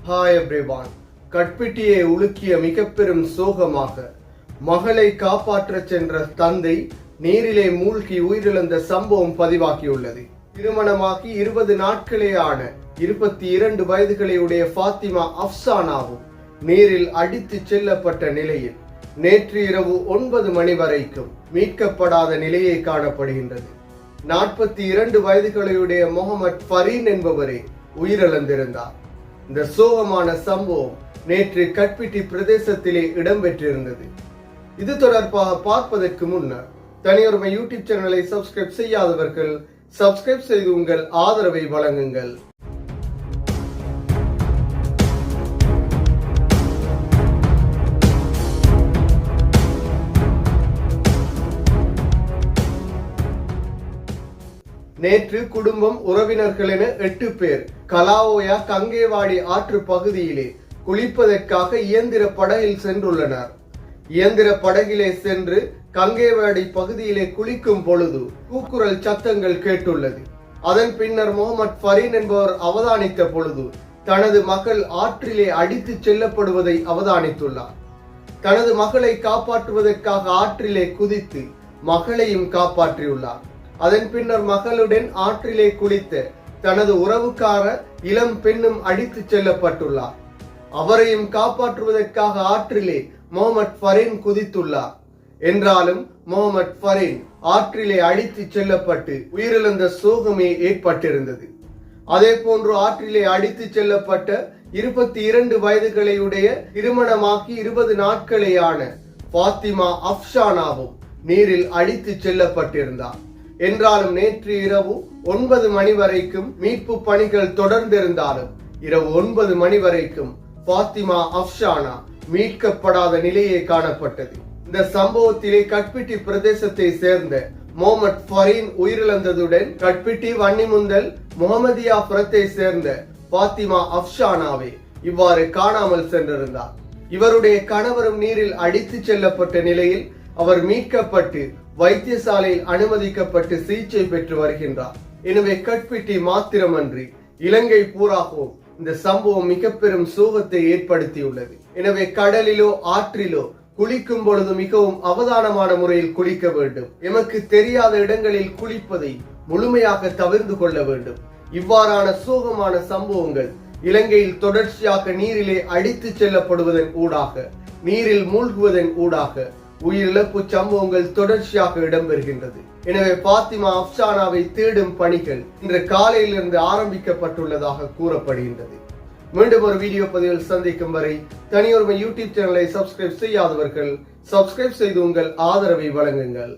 Hi everyone. கட்பிட்டியை உலுக்கிய மிக பெரும் சோகமாக மகளை காப்பாற்றச் சென்ற தந்தை நீரிலே மூழ்கி உயிரிழந்த சம்பவம் பதிவாகியுள்ளது. திருமணமாகி 20 நாட்களே ஆன 22 வயதுகளை உடைய ஃபாத்திமா அஃப்சானாவும் நீரில் அடித்து செல்லப்பட்ட நிலையில் நேற்று இரவு 9 மணி வரைக்கும் மீட்கப்படாத நிலையே காணப்படுகின்றது. 42 வயதுகளையுடைய முகமது ஃபரீன் என்பவரே உயிரிழந்திருந்தார். இந்த சோகமான சம்பவம் நேற்று கட்பிட்டி பிரதேசத்திலே இடம்பெற்றிருந்தது. இது தொடர்பாக பார்ப்பதற்கு முன்னர் தனியொருமை யூடியூப் சேனலை சப்ஸ்கிரைப் செய்யாதவர்கள் சப்ஸ்கிரைப் செய்து உங்கள் ஆதரவை வழங்குங்கள். நேற்று குடும்பம் உறவினர்கள் என 8 பேர் கலாவோயா கங்கேவாடி ஆற்று பகுதியிலே குளிப்பதற்காக இயந்திர படகில் சென்றுள்ளனர். இயந்திர படகிலே சென்று கங்கேவாடி பகுதியிலே குளிக்கும் பொழுது கூக்குரல் சத்தங்கள் கேட்டுள்ளது. அதன் பின்னர் முகமது ஃபரீன் என்பவர் அவதானித்த பொழுது தனது மகள் ஆற்றிலே அடித்து செல்லப்படுவதை அவதானித்துள்ளார். தனது மகளை காப்பாற்றுவதற்காக ஆற்றிலே குதித்து மகளையும் காப்பாற்றியுள்ளார். அதன் பின்னர் மகளுடன் ஆற்றிலே குளித்த தனது உறவுக்கார இளம் பெண்ணும் அடித்து செல்லப்பட்டுள்ளார். அவரையும் காப்பாற்றுவதற்காக ஆற்றிலே முகமது ஃபரீன் குதித்துள்ளார். என்றாலும் முகமது ஃபரீன் ஆற்றிலே அடித்து செல்லப்பட்டு உயிரிழந்த சோகமே ஏற்பட்டிருந்தது. அதே போன்று ஆற்றிலே அடித்து செல்லப்பட்ட 22 வயதுகளையுடைய திருமணமாகி 20 நாட்களேயான ஃபாத்திமா அஃப்சானாவும் நீரில் அடித்து செல்லப்பட்டிருந்தார். என்றாலும் நேற்று இரவு 9 மணி வரைக்கும் மீட்பு பணிகள் தொடர்ந்திருந்தாலும் இரவு 9 மணி வரைக்கும் ஃபாத்திமா அஃப்சானா மீட்கப்படாத நிலையே காணப்பட்டது. இந்த சம்பவத்திலே கட்பிட்டி பிரதேசத்தை சேர்ந்த முகமது ஃபரீன் உயிரிழந்ததுடன் கட்பிட்டி வன்னிமுந்தல் முகமதியா புரத்தை சேர்ந்த ஃபாத்திமா அஃப்சானாவே இவ்வாறு காணாமல் சென்றிருந்தார். இவருடைய கணவரும் நீரில் அடித்து செல்லப்பட்ட நிலையில் அவர் மீட்கப்பட்டு வைத்தியசாலையில் அனுமதிக்கப்பட்டு சிகிச்சை பெற்று வருகின்றார். எனவே கட்பிட்டி மாத்திரமன்றி இலங்கை பூராகவும் இந்த சம்பவம் மிக பெரும் சோகத்தை ஏற்படுத்தியுள்ளது. எனவே கடலிலோ ஆற்றிலோ குளிக்கும் பொழுது மிகவும் அவதானமான முறையில் குளிக்க வேண்டும். எமக்கு தெரியாத இடங்களில் குளிப்பதை முழுமையாக தவிர்த்து கொள்ள வேண்டும். இவ்வாறான சோகமான சம்பவங்கள் இலங்கையில் தொடர்ச்சியாக நீரிலே அடித்து செல்லப்படுவதன் ஊடாக நீரில் மூழ்குவதன் ஊடாக உயிரிழப்பு சம்பவங்கள் தொடர்ச்சியாக இடம்பெறுகின்றது. எனவே ஃபாத்திமா அஃப்சானாவை தேடும் பணிகள் இன்று காலையிலிருந்து ஆரம்பிக்கப்பட்டுள்ளதாக கூறப்படுகின்றது. மீண்டும் ஒரு வீடியோ பதிவில் சந்திக்கும் வரை தனியொருமை யூடியூப் சேனலை சப்ஸ்கிரைப் செய்யாதவர்கள் சப்ஸ்கிரைப் செய்து உங்கள் ஆதரவை வழங்குங்கள்.